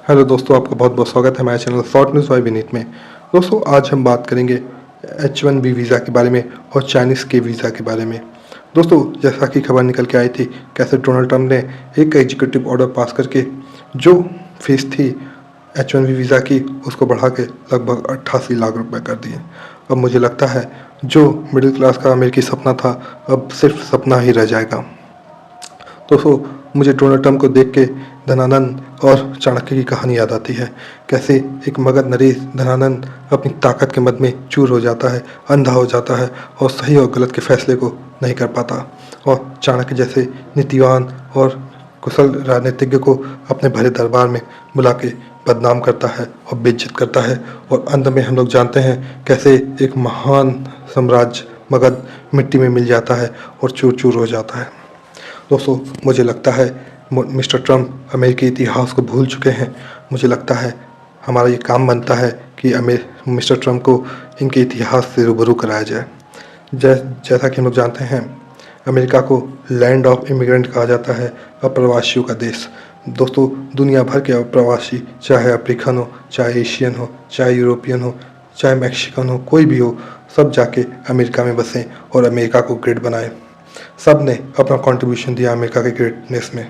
Hello दोस्तों, आपका बहुत बहुत स्वागत है हमारे channel short news bye Vineet में। दोस्तों, आज हम बात करेंगे H1B वीज़ा के बारे में और चाइनीज़ के वीज़ा के बारे में। दोस्तों, जैसा कि खबर निकल के आई थी, कैसे डोनाल्ड ट्रंप ने एक एग्जीक्यूटिव ऑर्डर पास करके जो फीस थी H1B वीज़ा की, उसको बढ़ा के लगभग 88 लाख रुपए कर दिए। अब मुझे लगता है जो मिडिल क्लास का अमेरिकी सपना था, अब सिर्फ सपना ही रह जाएगा। दोस्तों, मुझे डोनाल्ड ट्रंप को देख के धनानंद और चाणक्य की कहानी याद आती है। कैसे एक मगध नरेश धनानंद अपनी ताकत के मद में चूर हो जाता है, अंधा हो जाता है और सही और गलत के फैसले को नहीं कर पाता, और चाणक्य जैसे नीतिवान और कुशल राजनीतिज्ञ को अपने भरे दरबार में बुला के बदनाम करता है और बेइज्जत करता है, और अंत में हम लोग जानते हैं कैसे एक महान साम्राज्य मगध मिट्टी में मिल जाता है और चूर चूर हो जाता है। दोस्तों, मुझे लगता है मिस्टर ट्रंप अमेरिकी इतिहास को भूल चुके हैं। मुझे लगता है हमारा ये काम बनता है कि मिस्टर ट्रंप को इनके इतिहास से रूबरू कराया जाए। जैसा कि हम लोग जानते हैं, अमेरिका को लैंड ऑफ इमिग्रेंट कहा जाता है, अप्रवासियों का देश। दोस्तों, दुनिया भर के अप्रवासी, चाहे अफ्रीकन हो, चाहे एशियन हो, चाहे यूरोपियन हो, चाहे मैक्सिकन हो, कोई भी हो, सब जाके अमेरिका में बसें और अमेरिका को ग्रेट बनाए। सब ने अपना कंट्रीब्यूशन दिया अमेरिका के ग्रेटनेस में।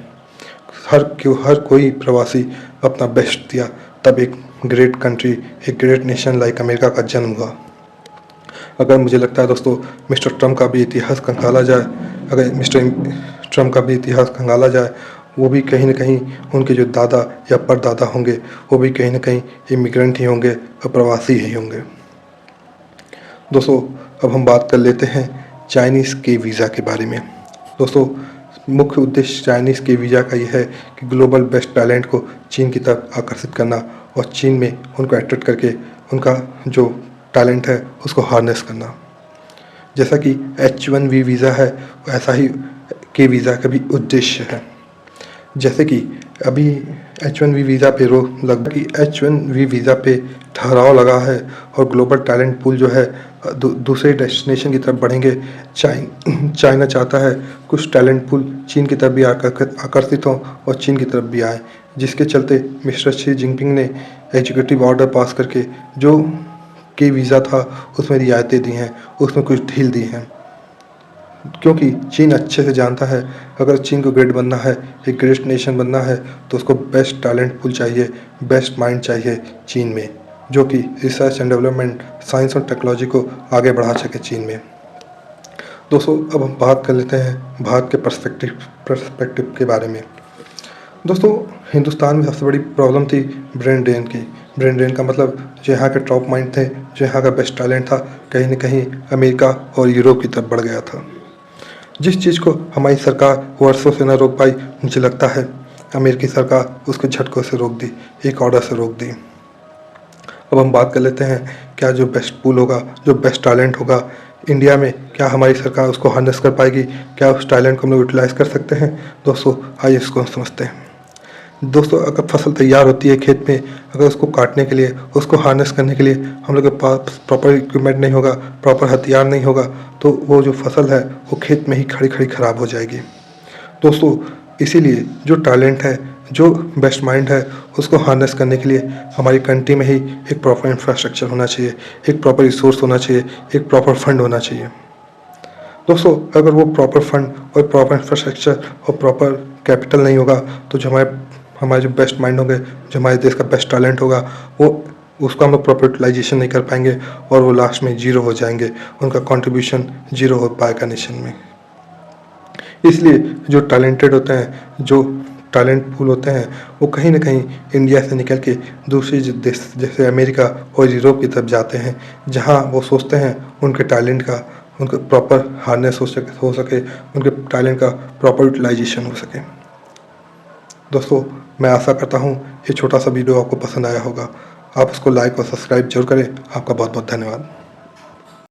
हर कोई प्रवासी अपना बेस्ट दिया, तब एक ग्रेट कंट्री, एक ग्रेट नेशन लाइक अमेरिका का जन्म हुआ। अगर मुझे लगता है दोस्तों, मिस्टर ट्रंप का भी इतिहास खंगाला जाए, अगर मिस्टर ट्रंप का भी इतिहास खंगाला जाए, वो भी कहीं ना कहीं उनके जो दादा या परदादा होंगे, वो भी कहीं ना कहीं इमिग्रेंट ही होंगे और प्रवासी ही होंगे। दोस्तों, अब हम बात कर लेते हैं चाइनीज़ के वीज़ा के बारे में। दोस्तों, मुख्य उद्देश्य चाइनीज़ के वीज़ा का यह है कि ग्लोबल बेस्ट टैलेंट को चीन की तरफ आकर्षित करना और चीन में उनको अट्रैक्ट करके उनका जो टैलेंट है उसको हार्नेस करना। जैसा कि H1B वीज़ा है, ऐसा ही के वीज़ा का भी उद्देश्य है। जैसे कि अभी H1B वीज़ा पे H1B वीज़ा पे ठहराव लगा है और ग्लोबल टैलेंट पूल जो है दूसरे डेस्टिनेशन की तरफ बढ़ेंगे। चाइना चाहता है कुछ टैलेंट पूल चीन की तरफ भी आकर्षित हों और चीन की तरफ भी आए, जिसके चलते मिस्टर शी जिनपिंग ने एग्जीक्यूटिव ऑर्डर पास करके जो के वीज़ा था उसमें रियायतें दी हैं, उसमें कुछ ढील दी हैं। क्योंकि चीन अच्छे से जानता है, अगर चीन को ग्रेट बनना है, एक ग्रेट नेशन बनना है, तो उसको बेस्ट टैलेंट पूल चाहिए, बेस्ट माइंड चाहिए चीन में, जो कि रिसर्च एंड डेवलपमेंट, साइंस और टेक्नोलॉजी को आगे बढ़ा सके चीन में। दोस्तों, अब हम बात कर लेते हैं भारत के पर्सपेक्टिव के बारे में। दोस्तों, हिंदुस्तान में सबसे बड़ी प्रॉब्लम थी ब्रेन ड्रेन की। ब्रेन ड्रेन का मतलब जो यहाँ के टॉप माइंड थे, जो यहाँ का बेस्ट टैलेंट था, कहीं ना कहीं अमेरिका और यूरोप की तरफ बढ़ गया था। जिस चीज़ को हमारी सरकार वर्षों से न रोक पाई, मुझे लगता है अमेरिकी सरकार उसके झटकों से रोक दी, एक ऑर्डर से रोक दी। अब हम बात कर लेते हैं, क्या जो बेस्ट पूल होगा, जो बेस्ट टैलेंट होगा इंडिया में, क्या हमारी सरकार उसको हार्नेस कर पाएगी? क्या उस टैलेंट को हम लोग यूटिलाइज़ कर सकते हैं? दोस्तों, आइए इसको समझते हैं। दोस्तों, अगर फसल तैयार होती है खेत में, अगर उसको काटने के लिए, उसको हार्नेस करने के लिए हम लोग के पास प्रॉपर इक्विपमेंट नहीं होगा, प्रॉपर हथियार नहीं होगा, तो वो जो फसल है वो खेत में ही खड़ी खड़ी ख़राब हो जाएगी। दोस्तों, इसीलिए जो टैलेंट है, जो बेस्ट माइंड है, उसको हार्नेस करने के लिए हमारी कंट्री में ही एक प्रॉपर इंफ्रास्ट्रक्चर होना चाहिए, एक प्रॉपर रिसोर्स होना चाहिए, एक प्रॉपर फंड होना चाहिए। दोस्तों, अगर वो प्रॉपर फंड और प्रॉपर इंफ्रास्ट्रक्चर और प्रॉपर कैपिटल नहीं होगा, तो जो हमारे जो बेस्ट माइंड होंगे, जो हमारे देश का बेस्ट टैलेंट होगा, वो उसका हम लोग प्रॉपर यूटिलाइजेशन नहीं कर पाएंगे और वो लास्ट में जीरो हो जाएंगे, उनका कंट्रीब्यूशन जीरो हो पाएगा नेशन में। इसलिए जो टैलेंटेड होते हैं, जो टैलेंट पूल होते हैं, वो कहीं ना कहीं इंडिया से निकल के दूसरे देश जैसे अमेरिका और यूरोप की तरफ जाते हैं, जहाँ वो सोचते हैं उनके टैलेंट का उनका प्रॉपर हार्नेस हो सके, उनके टैलेंट का प्रॉपर यूटिलाइजेशन हो सके। दोस्तों, मैं आशा करता हूँ ये छोटा सा वीडियो आपको पसंद आया होगा। आप उसको लाइक और सब्सक्राइब जरूर करें। आपका बहुत बहुत धन्यवाद।